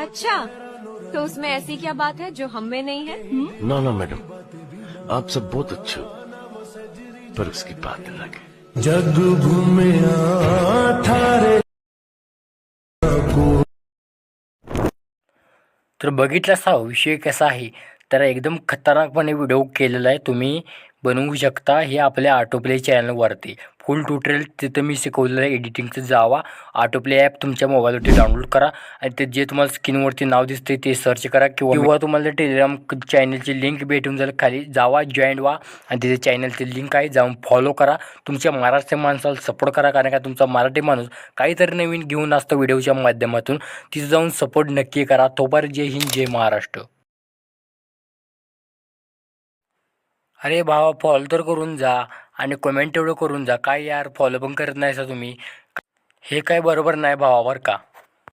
अच्छा, तो उसमें ऐसी क्या बात है जो हम में नहीं है? ना ना मैडम, आप सब बहुत अच्छे हो, पर उसकी बात अलग है। जग घूमया थारे तर बघितलं असा विषय कसा आहे, तर एकदम खतरनाकपणे व्हिडिओ केलेला आहे. तुम्ही बनवू शकता हे आपल्या ऑटोप्ले चॅनलवरती फुल ट्युटोरियल तिथं मी शिकवलेलं आहे एडिटिंगचं. जावा ऑटोप्ले ॲप तुमच्या मोबाईलवरती डाउनलोड करा आणि ते जे तुम्हाला स्क्रीनवरती नाव दिसते ते सर्च करा किंवा तुम्हाला टेलिग्राम चॅनलची लिंक भेटून जाईल. खाली जावा जॉईन व्हा आणि तिथे चॅनलची लिंक आहे, जाऊन फॉलो करा. तुमच्या महाराष्ट्र माणसाला सपोर्ट करा, कारण का तुमचा मराठी माणूस काहीतरी नवीन घेऊन असतो व्हिडिओच्या माध्यमातून. तिथे जाऊन सपोर्ट नक्की करा. तोपर्यंत जय हिंद जय महाराष्ट्र. अरे भावा, फॉलो तर करून जा आणि कमेंट तेवढं करून जा. काय यार, फॉलो पण करत नाहीसा तुम्ही, हे काय बरोबर नाही भावा बरं का.